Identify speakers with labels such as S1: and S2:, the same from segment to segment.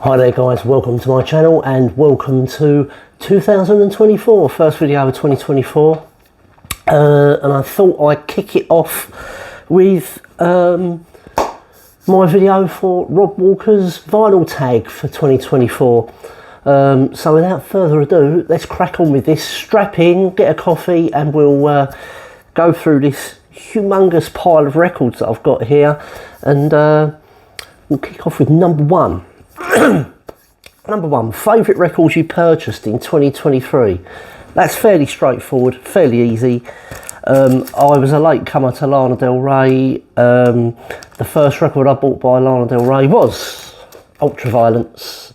S1: Hi there guys, welcome to my channel and welcome to 2024, first video of 2024. And I thought I'd kick it off with my video for Rob Walker's vinyl tag for 2024. So without further ado, let's crack on with this. Strap in, get a coffee, and we'll go through this humongous pile of records that I've got here, and we'll kick off with number one. Number one, favourite records you purchased in 2023. That's fairly straightforward, fairly easy. I was a late comer to Lana Del Rey. The first record I bought by Lana Del Rey was Ultraviolence,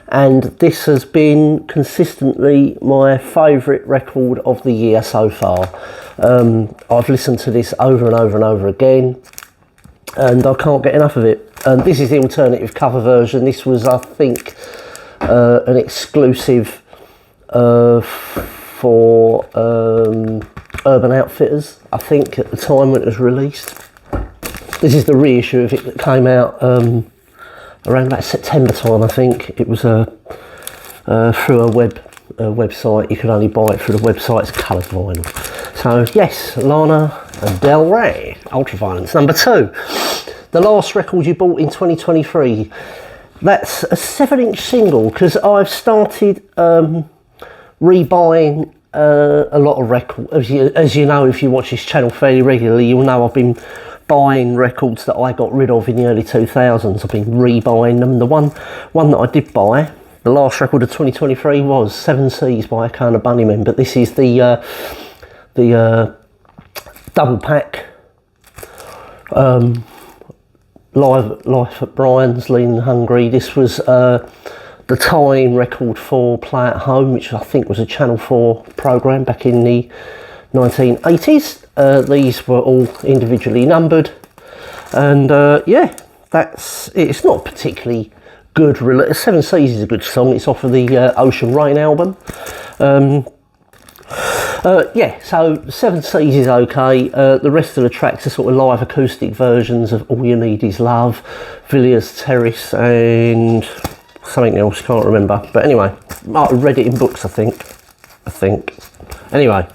S1: and this has been consistently my favourite record of the year so far. I've listened to this over and over and over again, and I can't get enough of it. And this is the alternative cover version. This was, I think, an exclusive for Urban Outfitters, I think, at the time when it was released. This is the reissue of it that came out around about September time, I think. It was through a website. You could only buy it through the website's coloured vinyl. So yes, Lana Del Rey, Ultraviolence. Number two, the last record you bought in 2023. That's a 7-inch single, because I've started rebuying a lot of records. As you know, if you watch this channel fairly regularly, you'll know I've been buying records that I got rid of in the early 2000s. I've been rebuying them. The one that I did buy, the last record of 2023, was 7 Seas by Akana Bunnymen, but this is the double pack. Life at Brian's, Lean and Hungry. This was the tie-in record for Play at Home, which I think was a Channel 4 programme back in the 1980s. These were all individually numbered, and yeah, that's it. It's not particularly good. 7 Seas is a good song. It's off of the Ocean Rain album. Yeah, so 7 Seas is okay. The rest of the tracks are sort of live acoustic versions of All You Need Is Love, Villiers Terrace, and something else, can't remember. But anyway, I read it in books, I think. Anyway,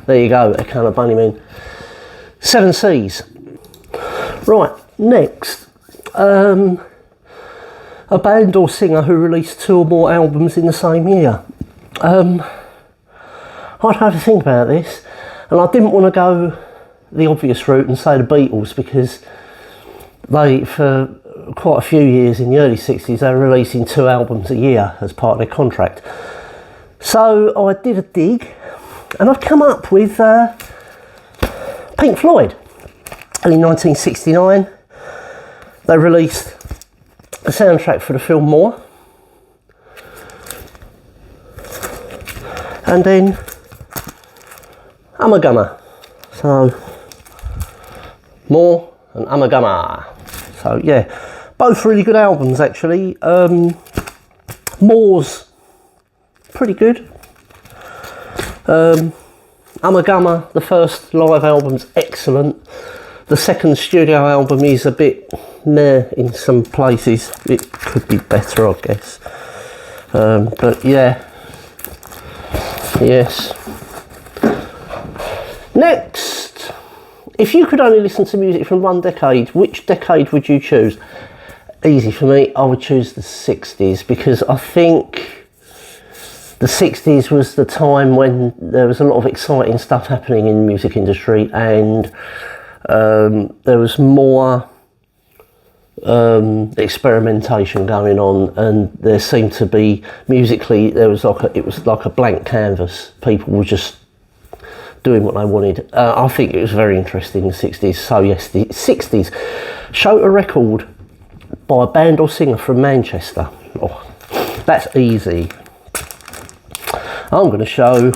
S1: there you go, Akana Bunnymen. 7 Seas. Right, next. A band or singer who released 2 or more albums in the same year. I'd have to think about this, and I didn't want to go the obvious route and say the Beatles, because they, for quite a few years in the early 60s, they were releasing 2 albums a year as part of their contract. So I did a dig, and I've come up with Pink Floyd. And in 1969, they released a soundtrack for the film More, and then Ummagumma. So More and Ummagumma. So yeah, both really good albums actually. More's pretty good. Ummagumma, the first live album's excellent. The second studio album is a bit meh in some places. It could be better, I guess. But yeah, yes. Next, if you could only listen to music from one decade, which decade would you choose? Easy for me, I would choose the 60s, because I think the 60s was the time when there was a lot of exciting stuff happening in the music industry, and there was more experimentation going on, and there seemed to be, musically, it was like a blank canvas. People were just doing what they wanted. I think it was very interesting in the 60s. So yes, the 60s. Show a record by a band or singer from Manchester. Oh, that's easy. I'm going to show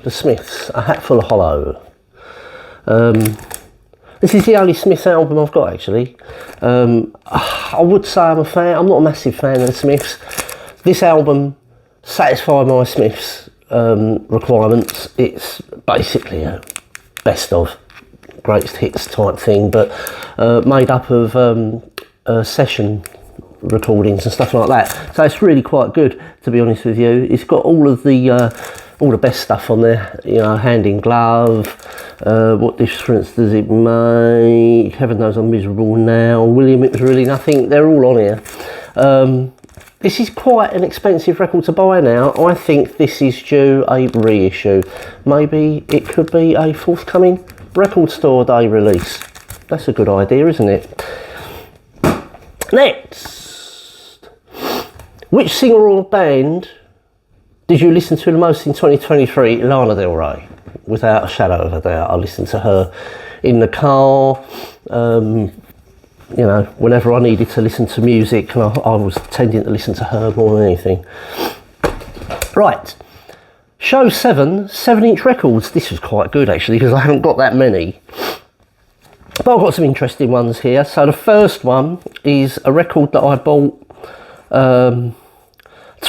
S1: the Smiths, A Hatful of Hollow. This is the only Smiths album I've got, actually. I would say I'm a fan. I'm not a massive fan of the Smiths. This album satisfied my Smiths requirements. It's basically a best of greatest hits type thing, but made up of session recordings and stuff like that. So it's really quite good, to be honest with you. It's got all the best stuff on there. You know, Hand in Glove. What difference does it make? Heaven knows I'm miserable now. William, it was really nothing. They're all on here. This is quite an expensive record to buy now. I think this is due a reissue. Maybe it could be a forthcoming record store day release. That's a good idea, isn't it? Next, which singer or band did you listen to the most in 2023? Lana Del Rey, without a shadow of a doubt. I listened to her in the car, you know, whenever I needed to listen to music, and I was tending to listen to her more than anything. Right, show 7-inch records. This was quite good actually, because I haven't got that many. But I've got some interesting ones here. So the first one is a record that I bought to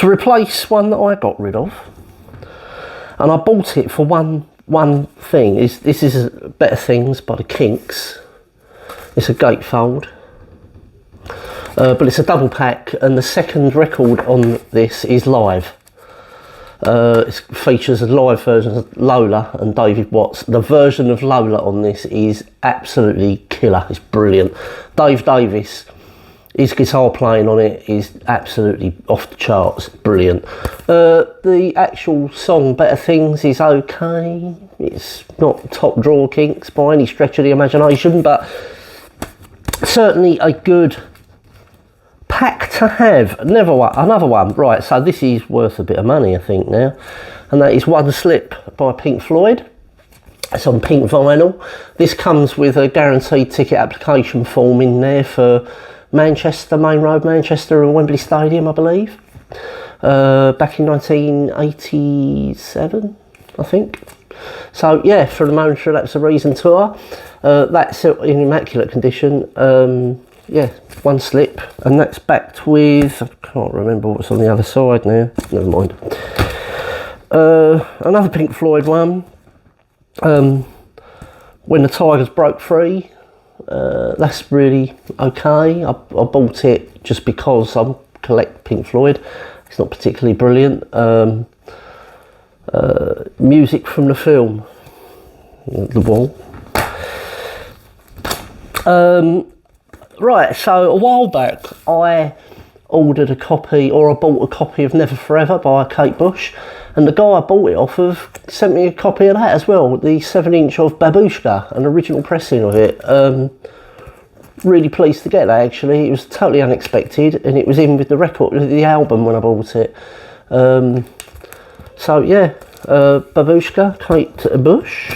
S1: replace one that I got rid of. And I bought it for one thing. This is Better Things by the Kinks. It's a gatefold, but it's a double pack, and the second record on this is live. It features a live version of Lola and David Watts. The version of Lola on this is absolutely killer. It's brilliant. Dave Davis, his guitar playing on it is absolutely off the charts. Brilliant. The actual song Better Things is okay. It's not top drawer Kinks by any stretch of the imagination, but certainly a good pack to have. Another one. Right, so this is worth a bit of money, I think, now. And that is One Slip by Pink Floyd. It's on pink vinyl. This comes with a guaranteed ticket application form in there for Manchester, Main Road, Manchester and Wembley Stadium, I believe. Back in 1987, I think. So yeah, for the Momentary Lapse of Reason tour, that's in immaculate condition. Yeah, One Slip, and that's backed with, I can't remember what's on the other side now, never mind. Another Pink Floyd one, When the Tigers Broke Free. That's really okay. I bought it just because I collect Pink Floyd. It's not particularly brilliant. Music from the film The Wall. Right, so a while back I ordered a copy, or I bought a copy of Never Forever by Kate Bush, and the guy I bought it off of sent me a copy of that as well, the 7-inch of Babushka, an original pressing of it. Really pleased to get that actually. It was totally unexpected, and it was in with the record, the album when I bought it. So yeah, Babushka, Kate Bush.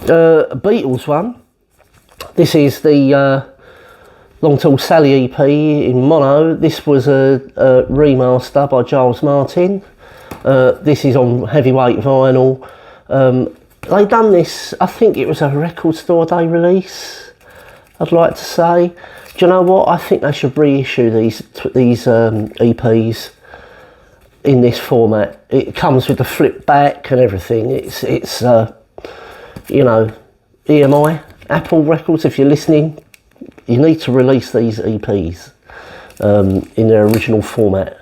S1: Beatles one. This is the Long Tall Sally EP in mono. This was a remaster by Giles Martin. This is on heavyweight vinyl. They done this, I think it was a record store day release, I'd like to say. Do you know what? I think they should reissue these EPs in this format. It comes with the flip back and everything. It's you know, EMI, Apple Records, if you're listening, you need to release these EPs in their original format.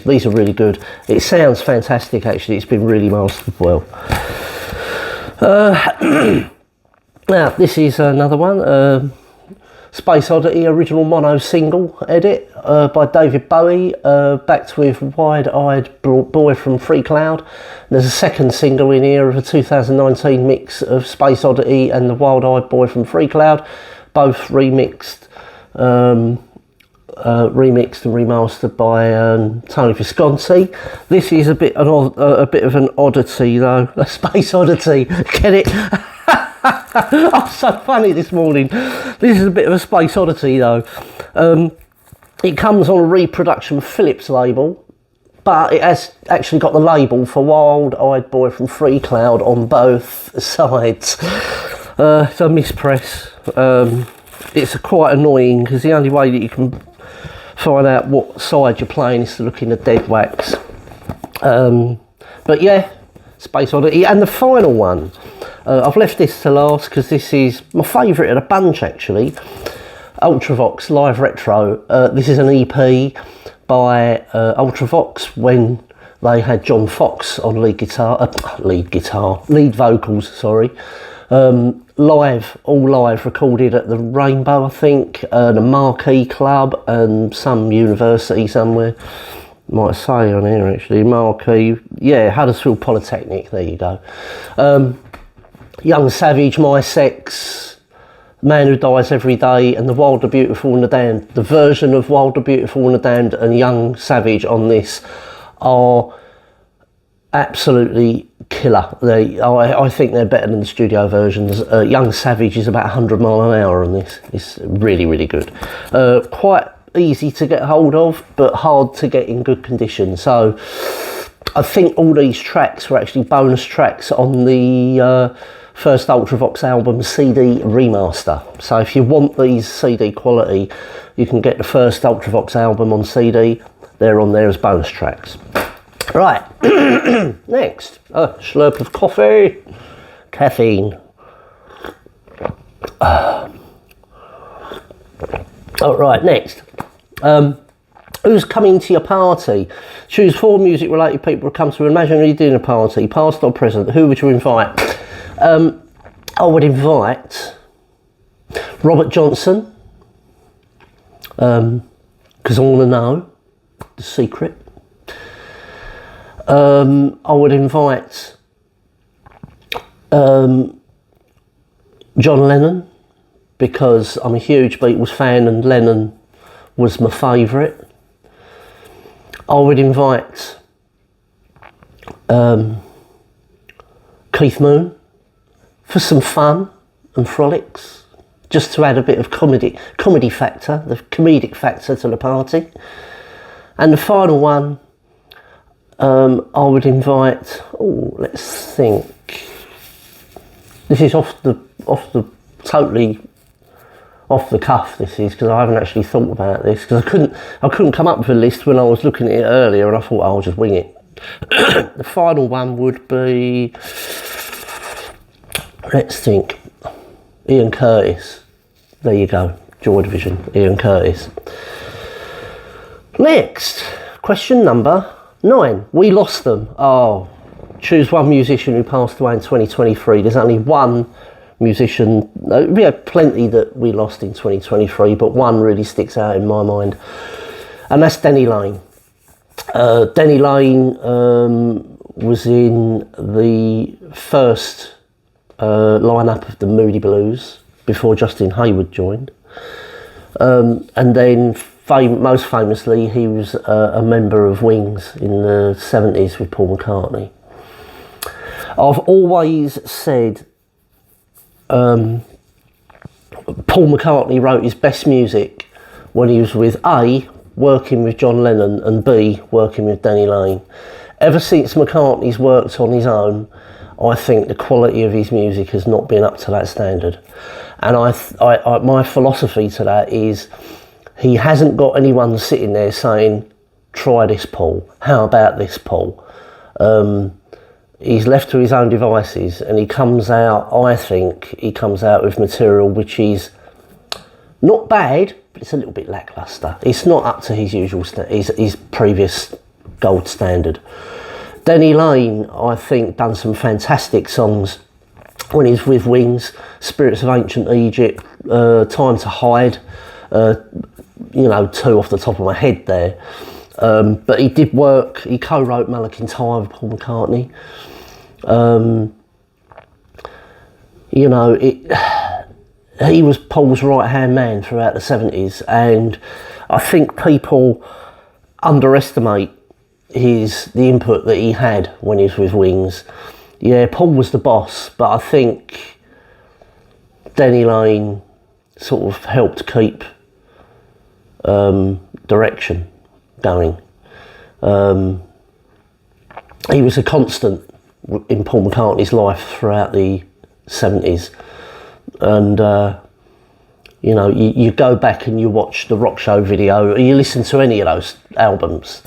S1: These are really good. It sounds fantastic actually. It's been really mastered well. Now this is another one, Space Oddity original mono single edit by David Bowie, backed with Wide Eyed Boy from Free Cloud. There's a second single in here of a 2019 mix of Space Oddity and the Wild Eyed Boy from Free Cloud, both remixed and remastered by Tony Visconti. This is a bit of an oddity though, a Space Oddity, get it? I'm so funny this morning. This is a bit of a Space Oddity though. It comes on a reproduction Philips label, but it has actually got the label for Wild Eyed Boy from Free Cloud on both sides. It's a mispress. It's quite annoying because the only way that you can find out what side you're playing is to look in the dead wax. But yeah, Space Oddity. And the final one, I've left this to last because this is my favourite of the bunch actually. Ultravox Live Retro. This is an EP by Ultravox when they had John Fox on lead vocals, sorry. All live, recorded at the Rainbow, I think, the Marquee Club and some university somewhere. Might say on here actually, Marquee, yeah, Huddersfield Polytechnic, there you go. Young Savage, My Sex, Man Who Dies Every Day, and The Wild, the Beautiful and the Damned. The version of Wild, the Beautiful and the Damned and Young Savage on this are absolutely killer. I think they're better than the studio versions. Young Savage is about 100 mile an hour on this. It's really, really good. Quite easy to get hold of, but hard to get in good condition. So I think all these tracks were actually bonus tracks on the first Ultravox album CD remaster. So if you want these CD quality, you can get the first Ultravox album on CD. They're on there as bonus tracks. Right, next, a slurp of coffee, caffeine. Right, next. Who's coming to your party? Choose 4 music-related people to come to an imaginary dinner party, past or present. Who would you invite? I would invite Robert Johnson, because I want to know the secret. I would invite John Lennon, because I'm a huge Beatles fan and Lennon was my favourite. I would invite Keith Moon for some fun and frolics, just to add a bit of comedy factor, the comedic factor to the party. And the final one, I would invite, let's think. This is totally off the cuff, this is, because I haven't actually thought about this, because I couldn't come up with a list when I was looking at it earlier, and I thought I'll just wing it. The final one would be, let's think, Ian Curtis. There you go, Joy Division, Ian Curtis. Next, question number 9. We lost them. Choose one musician who passed away in 2023. There's only one musician. We had plenty that we lost in 2023, but one really sticks out in my mind, and that's Denny Laine. Denny Laine was in the first lineup of the Moody Blues before Justin Hayward joined, and then most famously he was a member of Wings in the 70s with Paul McCartney. I've always said Paul McCartney wrote his best music when he was with A, working with John Lennon, and B, working with Denny Laine. Ever since McCartney's worked on his own, I think the quality of his music has not been up to that standard. And my philosophy to that is he hasn't got anyone sitting there saying, try this, Paul. How about this, Paul? He's left to his own devices, and he comes out, I think, with material which is not bad, but it's a little bit lacklustre. It's not up to his usual, his previous gold standard. Denny Laine, I think, done some fantastic songs when he's with Wings, Spirits of Ancient Egypt, Time to Hide, 2 off the top of my head there. But he did work, he co-wrote Mulligan Tyre with Paul McCartney. He was Paul's right-hand man throughout the 70s, and I think people underestimate the input that he had when he was with Wings. Yeah, Paul was the boss, but I think Denny Laine sort of helped keep direction going. He was a constant in Paul McCartney's life throughout the 70s, and you go back and you watch the Rock Show video, or you listen to any of those albums,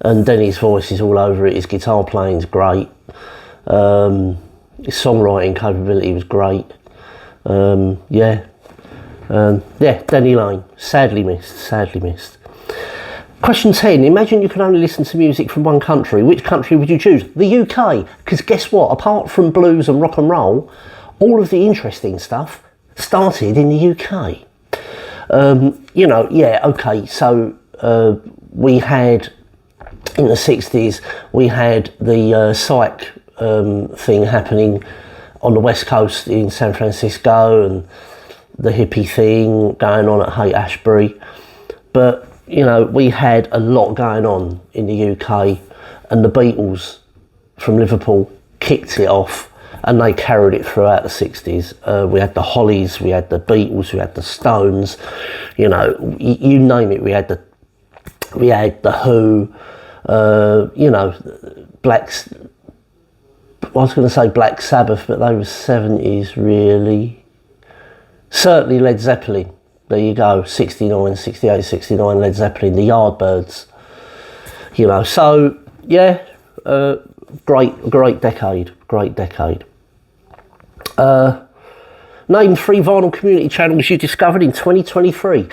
S1: and Denny's voice is all over it. His guitar playing's great. His songwriting capability was great. Yeah, Denny Lane, sadly missed. Question 10, imagine you could only listen to music from one country. Which country would you choose? The UK, because guess what? Apart from blues and rock and roll, all of the interesting stuff started in the UK. You know, yeah, okay, so we had, in the 60s, we had the psych thing happening on the West Coast in San Francisco, and the hippie thing going on at Haight-Ashbury. But, you know, we had a lot going on in the UK, and the Beatles from Liverpool kicked it off, and they carried it throughout the 60s. We had the Hollies, we had the Beatles, we had the Stones, you know, you name it. We had the Who, you know, I was going to say Black Sabbath, but they were 70s really. Certainly Led Zeppelin. There you go, 69, 68, 69, Led Zeppelin, the Yardbirds. You know, so yeah, great decade. Name 3 vinyl community channels you discovered in 2023.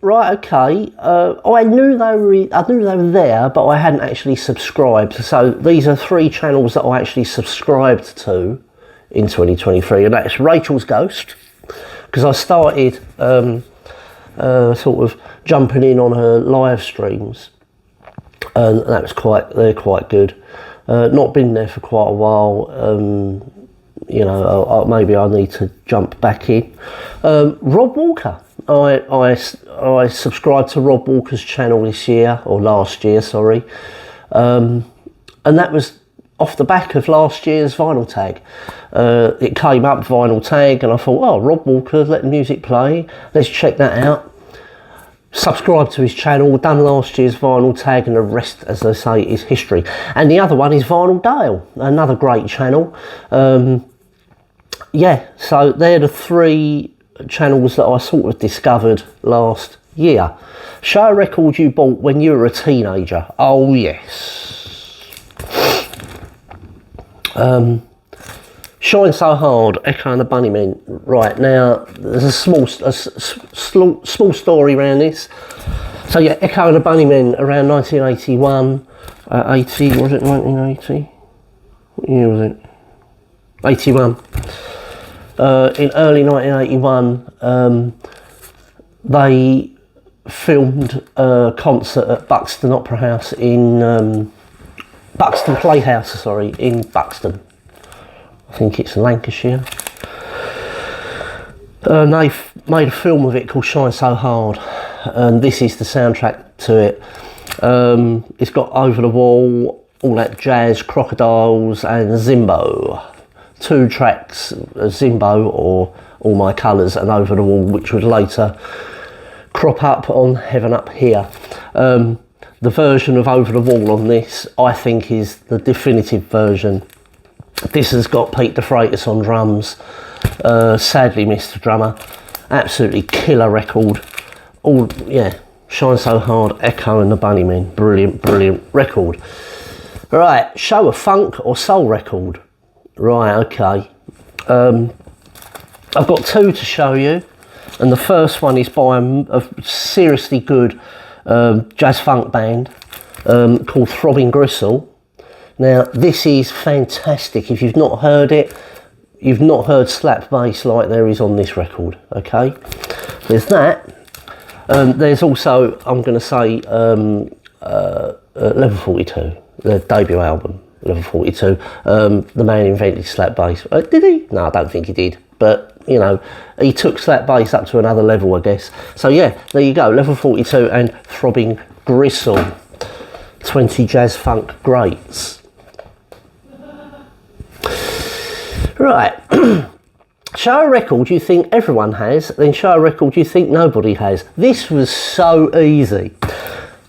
S1: Right, okay. I knew they were there, but I hadn't actually subscribed. So these are 3 channels that I actually subscribed to in 2023, and that's Rachel's Ghost, because I started sort of jumping in on her live streams, and that was they're quite good. Not been there for quite a while. You know, maybe I need to jump back in. Rob Walker. I subscribed to Rob Walker's channel this year, or last year, sorry. And that was off the back of last year's Vinyl Tag. It came up, Vinyl Tag, and I thought, oh, Rob Walker, let the music play. Let's check that out. Subscribe to his channel, done last year's Vinyl Tag, and the rest, as they say, is history. And the other one is Vinyl Dale, another great channel. Yeah, so they're the 3 channels that I sort of discovered last year. Show a record you bought when you were a teenager. Oh yes. Shine So Hard, Echo and the Bunnymen. Right, now there's a small story around this. So yeah, Echo and the Bunnymen around 1981, 80, was it 1980? What year was it? 81. In early 1981, they filmed a concert at Buxton Opera House in Buxton Playhouse, sorry, in Buxton. I think it's Lancashire. And they made a film of it called Shine So Hard, and this is the soundtrack to it. It's got Over the Wall, All That Jazz, Crocodiles, and Zimbo. 2 tracks, Zimbo, or All My Colours, and Over the Wall, which would later crop up on Heaven Up Here. The version of Over the Wall on this, I think, is the definitive version. This has got Pete DeFreitas on drums, sadly missed the drummer. Absolutely killer record. All, yeah, Shine So Hard, Echo and the Bunnymen. Brilliant record. Right, show a funk or soul record. Right, okay. I've got 2 to show you, and the first one is by a seriously good jazz funk band called Throbbing Gristle. Now, this is fantastic. If you've not heard it, you've not heard slap bass like there is on this record, okay? There's that. There's also, I'm going to say, Level 42, the debut album. Level 42. The man invented slap bass. Did he? No, I don't think he did. But, you know, he took slap bass up to another level, I guess. So, yeah, there you go. Level 42 and Throbbing Gristle. 20 jazz funk greats. Right. Show a record you think everyone has, then show a record you think nobody has. This was so easy.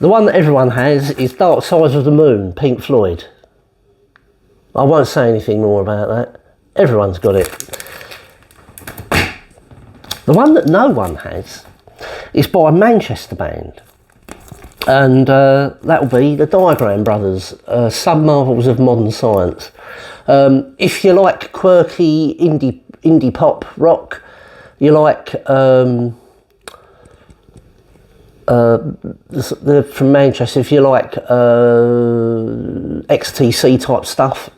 S1: The one that everyone has is Dark Side of the Moon, Pink Floyd. I won't say anything more about that. Everyone's got it. The one that no one has is by a Manchester band. and that'll be the Diagram Brothers, Some Marvels of Modern Science. If you like quirky indie pop rock, you like they're from Manchester, if you like XTC type stuff,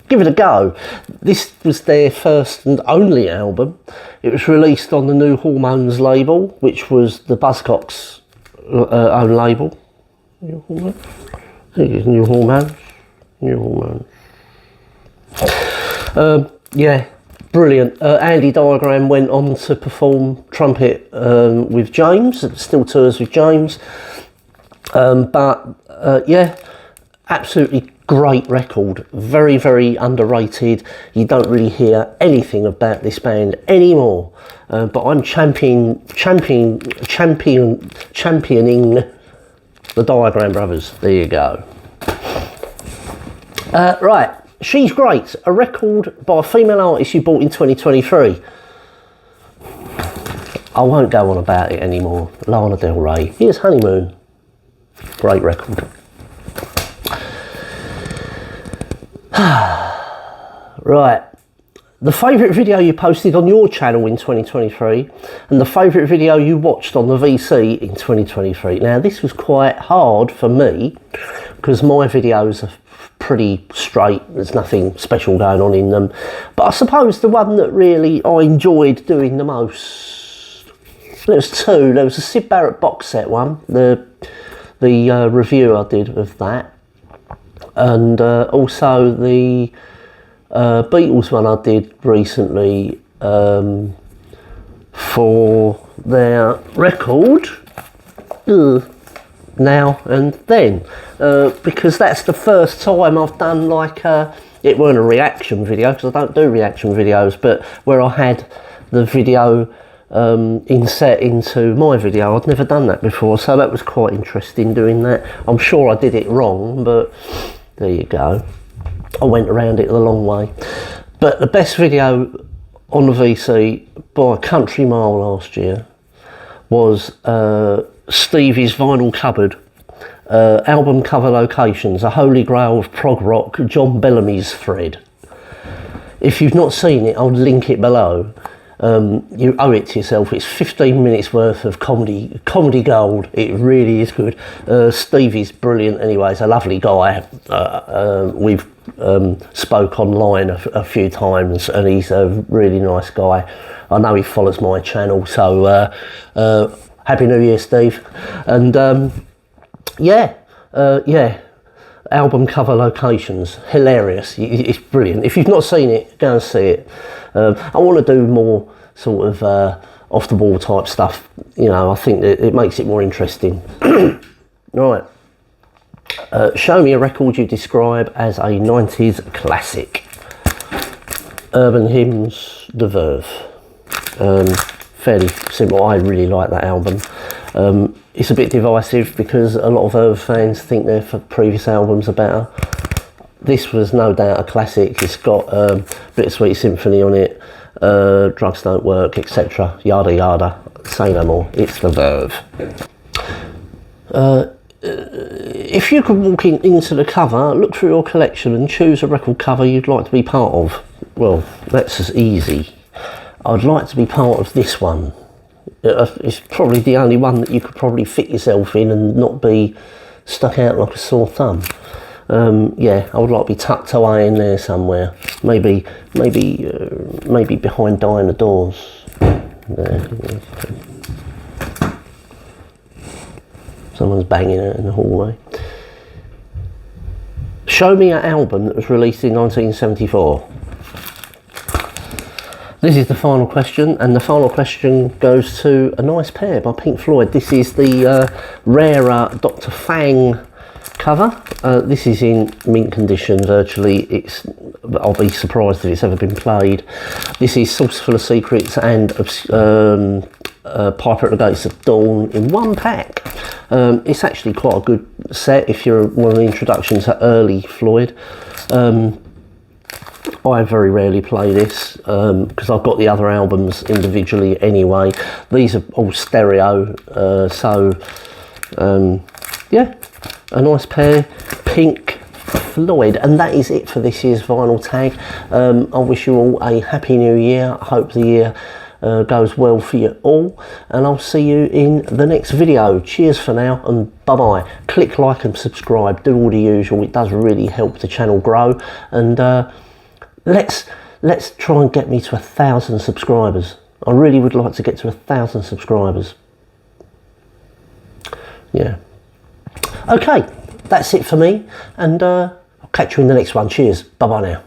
S1: give it a go. This was their first and only album. It was released on the New Hormones label, which was the Buzzcocks own label. New Hormones? I think it's New Hormones. New Hormones. Yeah, brilliant. Andy Diagram went on to perform trumpet with James, still tours with James. Yeah, absolutely great record. Very, very underrated. You don't really hear anything about this band anymore. But I'm championing the Diagram Brothers. There you go. Right. She's Great, a record by a female artist you bought in 2023. I won't go on about it anymore. Lana Del Rey. Here's Honeymoon. Great record. Right. The favourite video you posted on your channel in 2023 and the favourite video you watched on the VC in 2023. Now, this was quite hard for me because my videos are pretty straight. There's nothing special going on in them. But I suppose the one that really I enjoyed doing the most, there was two. There was a Syd Barrett box set one, the review I did of that, and also the Beatles one I did recently for their record Now and Then, because that's the first time I've done like it weren't a reaction video because I don't do reaction videos, but where I had the video inset into my video. I'd never done that before, so that was quite interesting doing that. I'm sure I did it wrong, but there you go. I went around it the long way. But the best video on the VC by a country mile last year was Stevies' Vinyl Cupboard, album cover locations, a holy grail of prog rock, John Bellamy's thread. If you've not seen it, I'll link it below. You owe it to yourself. It's 15 minutes worth of comedy gold. It really is good. Stevie's brilliant anyway. He's a lovely guy. We've spoke online a few times and he's a really nice guy. I know he follows my channel, so Happy New Year, Steve. And yeah, album cover locations, hilarious. It's brilliant. If you've not seen it, go and see it. I want to do more sort of off the wall type stuff. You know, I think that it makes it more interesting. Right. Show me a record you describe as a 90s classic. Urban Hymns, The Verve. Fairly simple. I really like that album. It's a bit divisive because a lot of Verve fans think their previous albums are better. This was no doubt a classic. It's got Bittersweet Symphony on it, Drugs Don't Work, etc. Yada yada. Say no more. It's The Verve. If you could walk into the cover, look through your collection and choose a record cover you'd like to be part of. Well, that's as easy. I'd like to be part of this one. It's probably the only one that you could probably fit yourself in and not be stuck out like a sore thumb. Yeah, I would like to be tucked away in there somewhere. Maybe behind Diana Doors. There. Someone's banging it in the hallway. Show me an album that was released in 1974. This is the final question, and the final question goes to A Nice Pair by Pink Floyd. This is the rarer Dr. Fang cover. This is in mint condition virtually. I'll be surprised if it's ever been played. This is Saucerful of Secrets and Piper at the Gates of Dawn in one pack. It's actually quite a good set if you want an introduction to early Floyd. I very rarely play this because I've got the other albums individually anyway. These are all stereo, so yeah, a nice pair, pink Floyd. And that is it for this year's vinyl tag. I wish you all a happy new year. I hope the year goes well for you all, and I'll see you in the next video. Cheers for now, and bye bye. Click like and subscribe, do all the usual. It does really help the channel grow, and let's try and get me to 1,000 subscribers. I really would like to get to 1,000 subscribers. Yeah. Okay, that's it for me, and I'll catch you in the next one. Cheers. Bye bye now.